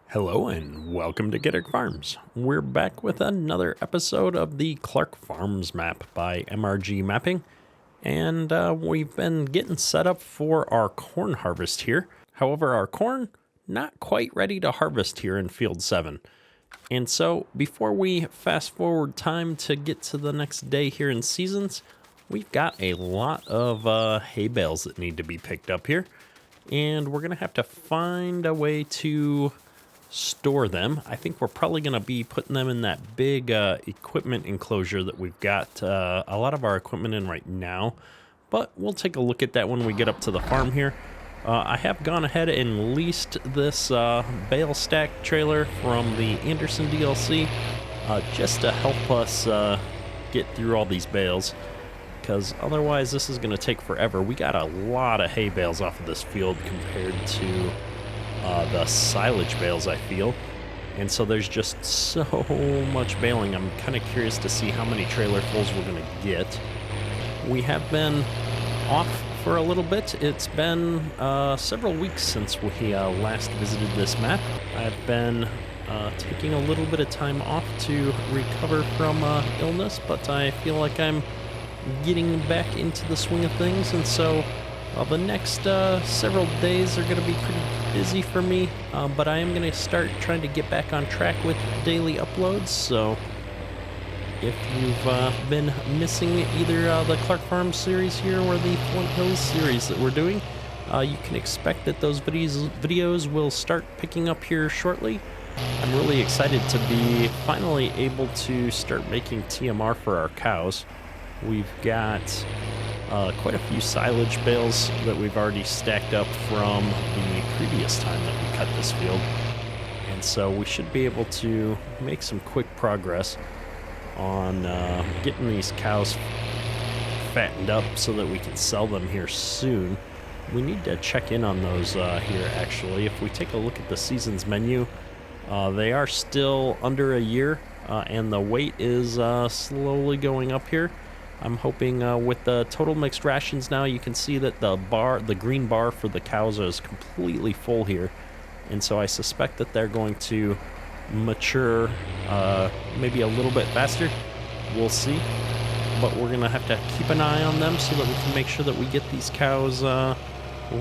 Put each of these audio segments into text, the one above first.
Hello and welcome to Kederk Farms. We're back with another episode of the Clarke Farms map by MRG Mapping, and we've been getting set up for our corn harvest here. However, our corn not quite ready to harvest here in Field 7. And so before we fast forward time to get to the next day here in seasons, we've got a lot of hay bales that need to be picked up here, and we're going to have to find a way to store them. I think we're probably going to be putting them in that big equipment enclosure that we've got a lot of our equipment in right now, but we'll take a look at that when we get up to the farm here. I have gone ahead and leased this bale stack trailer from the Anderson DLC just to help us get through all these bales, because otherwise this is going to take forever. We got a lot of hay bales off of this field compared to the silage bales, I feel, and so there's just so much baling. I'm kind of curious to see how many trailer fulls we're going to get. We have been off for a little bit. It's been several weeks since we last visited this map. I've been taking a little bit of time off to recover from illness, but I feel like I'm getting back into the swing of things, and so the next several days are going to be pretty busy for me, but I am going to start trying to get back on track with daily uploads. So if you've been missing either the Clarke Farms series here or the Flint Hills series that we're doing, you can expect that those videos will start picking up here shortly. I'm really excited to be finally able to start making TMR for our cows. We've got quite a few silage bales that we've already stacked up from the previous time that we cut this field, and so we should be able to make some quick progress on getting these cows fattened up so that we can sell them here soon. We need to check in on those here actually. If we take a look at the seasons menu, they are still under a year, and the weight is slowly going up here. I'm hoping with the total mixed rations now, you can see that the green bar for the cows is completely full here. And so I suspect that they're going to mature maybe a little bit faster. We'll see. But we're going to have to keep an eye on them so that we can make sure that we get these cows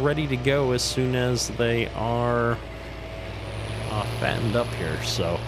ready to go as soon as they are fattened up here. So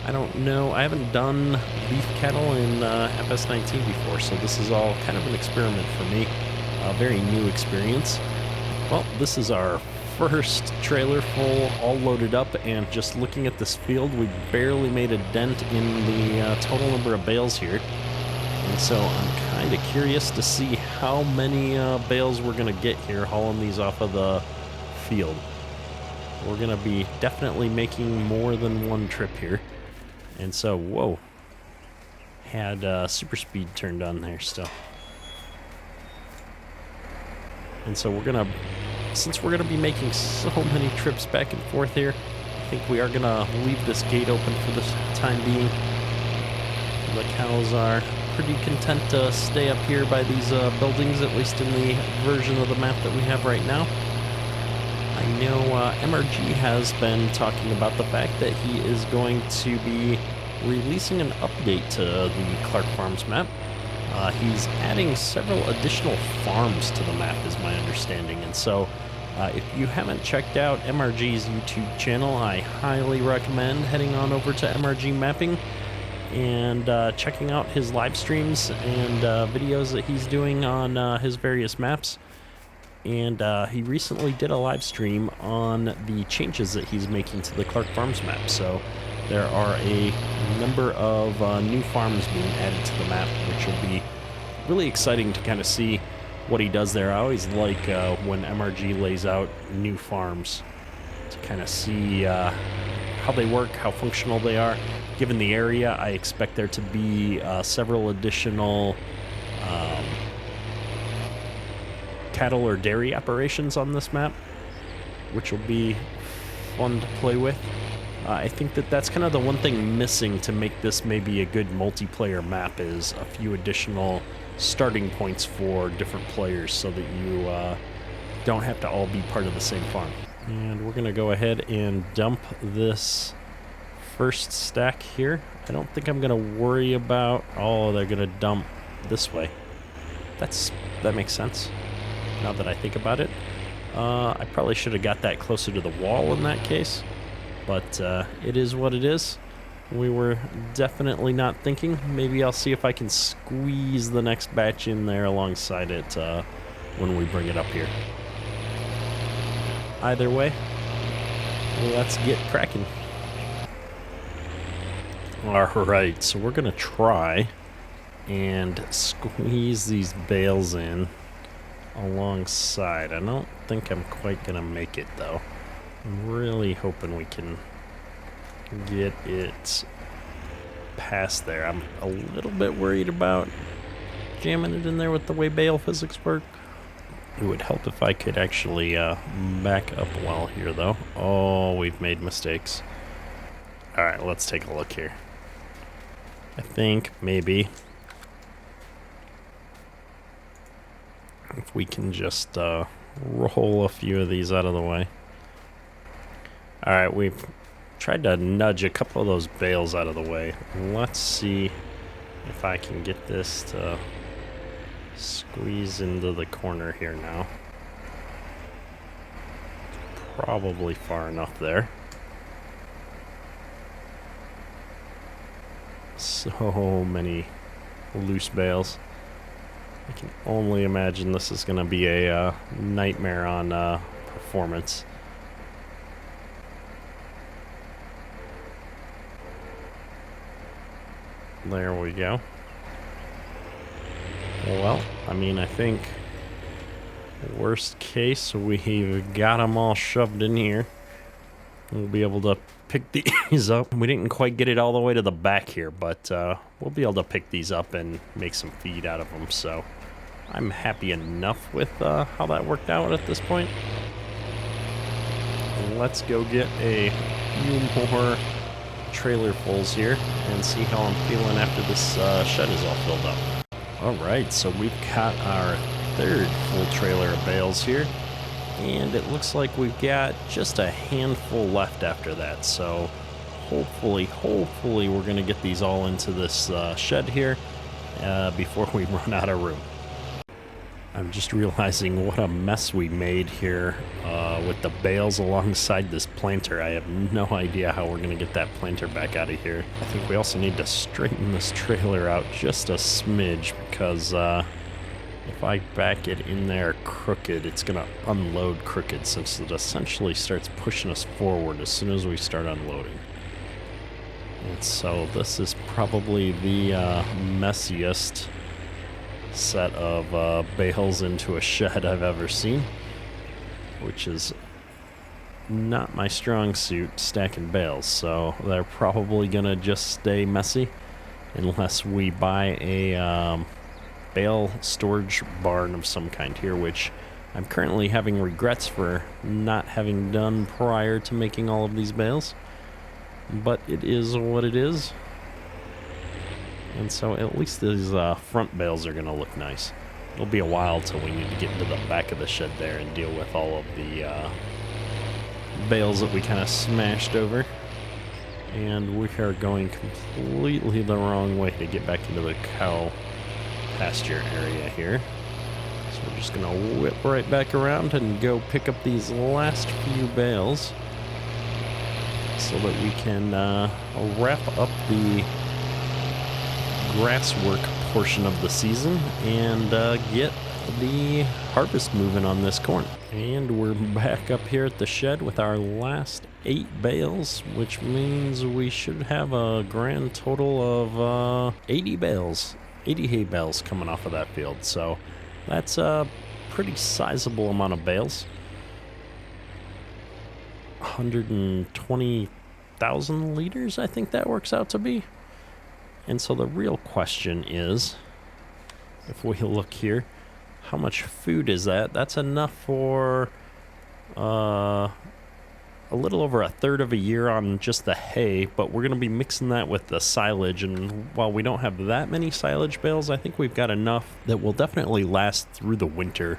I don't know. I haven't done beef cattle in FS19 before, so this is all kind of an experiment for me. A very new experience. Well, this is our first trailer full, all loaded up, and just looking at this field, we barely made a dent in the total number of bales here. And so I'm kind of curious to see how many bales we're going to get here hauling these off of the field. We're going to be definitely making more than one trip here. And so, whoa, had super speed turned on there still. And so since we're gonna be making so many trips back and forth here, I think we are gonna leave this gate open for the time being. The cows are pretty content to stay up here by these buildings, at least in the version of the map that we have right now. I know MRG has been talking about the fact that he is going to be releasing an update to the Clarke Farms map. He's adding several additional farms to the map, is my understanding. And so if you haven't checked out MRG's YouTube channel, I highly recommend heading on over to MRG Mapping and checking out his live streams and videos that he's doing on his various maps. And he recently did a live stream on the changes that he's making to the Clarke Farms map. So there are a number of new farms being added to the map, which will be really exciting to kind of see what he does there. I always like when MRG lays out new farms to kind of see how they work, how functional they are. Given the area, I expect there to be several additional cattle or dairy operations on this map, which will be fun to play with. I think that that's kind of the one thing missing to make this maybe a good multiplayer map, is a few additional starting points for different players so that you don't have to all be part of the same farm. And we're going to go ahead and dump this first stack here. I don't think I'm going to worry about... Oh, they're going to dump this way. That makes sense, now that I think about it. I probably should have got that closer to the wall in that case. But it is what it is. We were definitely not thinking. Maybe I'll see if I can squeeze the next batch in there alongside it when we bring it up here. Either way, let's get cracking. Alright, so we're going to try and squeeze these bales in alongside. I don't think I'm quite going to make it, though. I'm really hoping we can get it past there. I'm a little bit worried about jamming it in there with the way bale physics work. It would help if I could actually back up well here, though. Oh, we've made mistakes. Alright, let's take a look here. I think maybe if we can just roll a few of these out of the way. Alright, we've tried to nudge a couple of those bales out of the way. Let's see if I can get this to squeeze into the corner here now. Probably far enough there. So many loose bales. I can only imagine this is going to be a nightmare on performance. There we go. Well, I mean, I think worst case, we've got them all shoved in here. We'll be able to pick these up. We didn't quite get it all the way to the back here, but we'll be able to pick these up and make some feed out of them. So I'm happy enough with how that worked out at this point. Let's go get a few more trailerfuls here and see how I'm feeling after this shed is all filled up. Alright, so we've got our third full trailer of bales here, and it looks like we've got just a handful left after that. So hopefully we're going to get these all into this shed here before we run out of room. I'm just realizing what a mess we made here with the bales alongside this planter. I have no idea how we're going to get that planter back out of here. I think we also need to straighten this trailer out just a smidge, because if I back it in there crooked, it's going to unload crooked, since it essentially starts pushing us forward as soon as we start unloading. And so this is probably the messiest set of bales into a shed I've ever seen, which is not my strong suit, stacking bales. So they're probably gonna just stay messy unless we buy a bale storage barn of some kind here, which I'm currently having regrets for not having done prior to making all of these bales, but it is what it is. And so at least these front bales are going to look nice. It'll be a while till we need to get into the back of the shed there and deal with all of the bales that we kind of smashed over. And we are going completely the wrong way to get back into the cow pasture area here. So we're just going to whip right back around and go pick up these last few bales so that we can wrap up the grass work portion of the season and get the harvest moving on this corn. And we're back up here at the shed with our last 8 bales, which means we should have a grand total of 80 bales, 80 hay bales coming off of that field. So that's a pretty sizable amount of bales. 120,000 liters, I think that works out to be. And so the real question is, if we look here, how much food is that? That's enough for a little over a third of a year on just the hay, but we're going to be mixing that with the silage. And while we don't have that many silage bales, I think we've got enough that will definitely last through the winter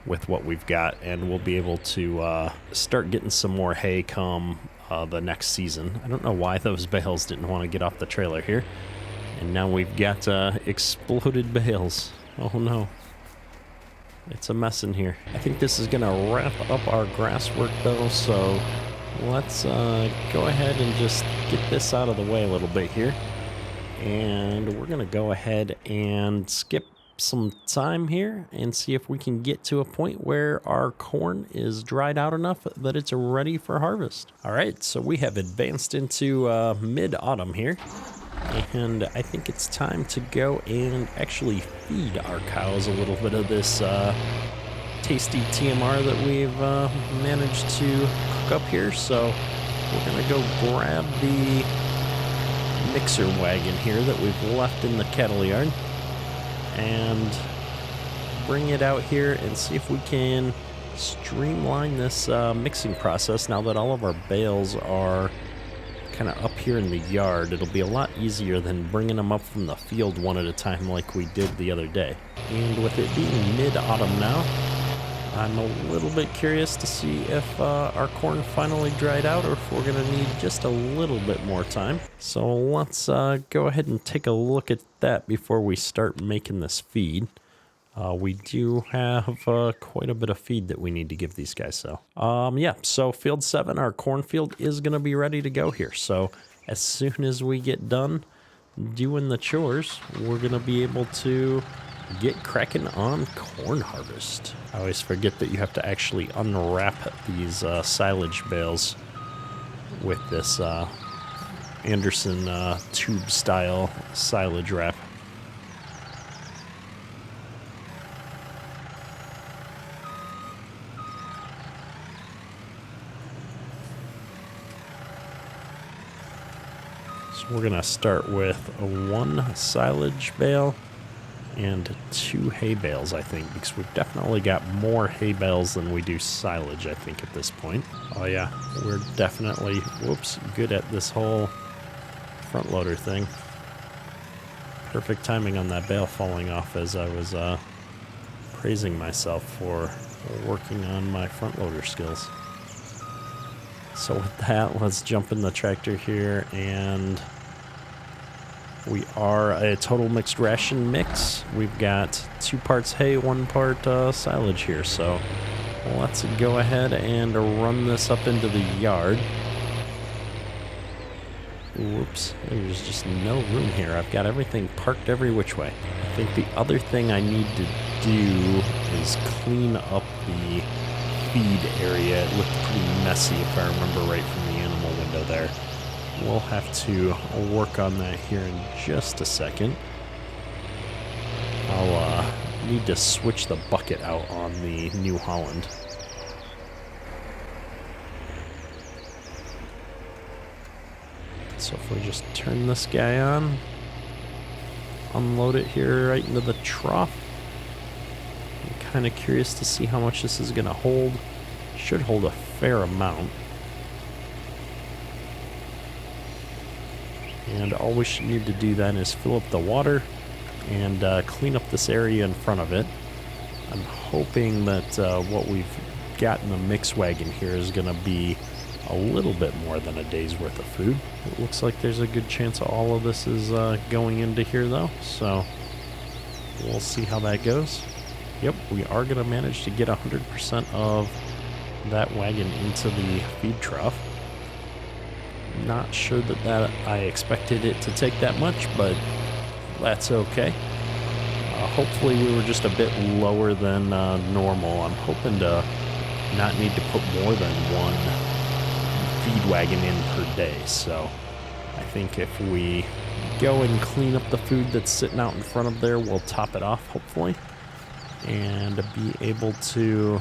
with what we've got, and we'll be able to start getting some more hay come the next season. I don't know why those bales didn't want to get off the trailer here. And now we've got exploded bales. Oh no. It's a mess in here. I think this is going to wrap up our grass work though, so let's go ahead and just get this out of the way a little bit here. And we're going to go ahead and skip some time here and see if we can get to a point where our corn is dried out enough that it's ready for harvest. All right, so we have advanced into mid-autumn here. And I think it's time to go and actually feed our cows a little bit of this tasty TMR that we've managed to cook up here. So we're going to go grab the mixer wagon here that we've left in the cattle yard and bring it out here and see if we can streamline this mixing process now that all of our bales are kind of up here in the yard. It'll be a lot easier than bringing them up from the field one at a time like we did the other day. And with it being mid-autumn now, I'm a little bit curious to see if our corn finally dried out or if we're going to need just a little bit more time. So let's go ahead and take a look at that before we start making this feed. We do have quite a bit of feed that we need to give these guys. So, yeah, so field 7, our cornfield is going to be ready to go here. So as soon as we get done doing the chores, we're going to be able to get cracking on corn harvest. I always forget that you have to actually unwrap these silage bales with this Anderson tube style silage wrap. So we're gonna start with one silage bale and 2 hay bales, I think, because we've definitely got more hay bales than we do silage, I think, at this point. Oh yeah, we're definitely, whoops, good at this whole front loader thing. Perfect timing on that bale falling off as I was praising myself for working on my front loader skills. So with that, let's jump in the tractor here, and we are a total mixed ration mix. We've got 2 parts hay, 1 part silage here. So let's go ahead and run this up into the yard. Whoops, there's just no room here. I've got everything parked every which way. I think the other thing I need to do is clean up the feed area. It looked pretty messy if I remember right from the animal window there. We'll have to work on that here in just a second. I'll need to switch the bucket out on the New Holland. So if we just turn this guy on, unload it here right into the trough. I'm kind of curious to see how much this is going to hold. Should hold a fair amount. And all we should need to do then is fill up the water and clean up this area in front of it. I'm hoping that what we've got in the mix wagon here is going to be a little bit more than a day's worth of food. It looks like there's a good chance all of this is going into here though, so we'll see how that goes. Yep, we are going to manage to get 100% of that wagon into the feed trough. Not sure that I expected it to take that much, but that's okay. Hopefully we were just a bit lower than normal. I'm hoping to not need to put more than 1 feed wagon in per day. So I think if we go and clean up the food that's sitting out in front of there, we'll top it off hopefully and be able to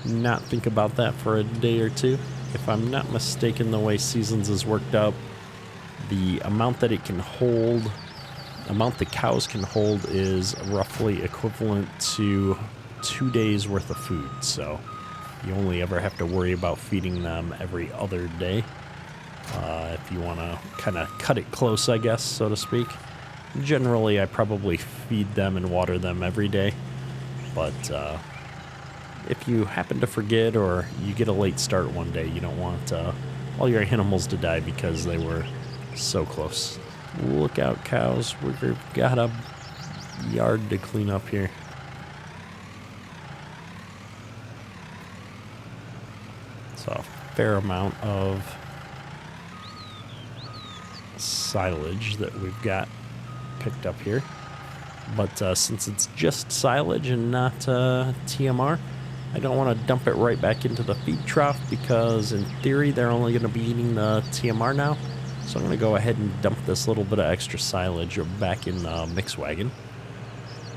not think about that for a day or two. If I'm not mistaken, the way Seasons is worked out, the amount that it can hold, amount the cows can hold is roughly equivalent to 2 days worth of food. So you only ever have to worry about feeding them every other day. If you want to kind of cut it close, I guess, so to speak. Generally, I probably feed them and water them every day. But if you happen to forget or you get a late start one day, you don't want all your animals to die because they were so close. Look out, cows. We've got a yard to clean up here. So a fair amount of silage that we've got picked up here. But since it's just silage and not TMR, I don't want to dump it right back into the feed trough because in theory they're only going to be eating the TMR now. So I'm going to go ahead and dump this little bit of extra silage back in the mix wagon.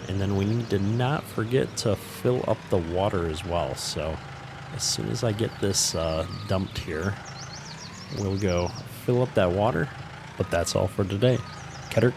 And then we need to not forget to fill up the water as well. So as soon as I get this dumped here, we'll go fill up that water. But that's all for today. Kederk,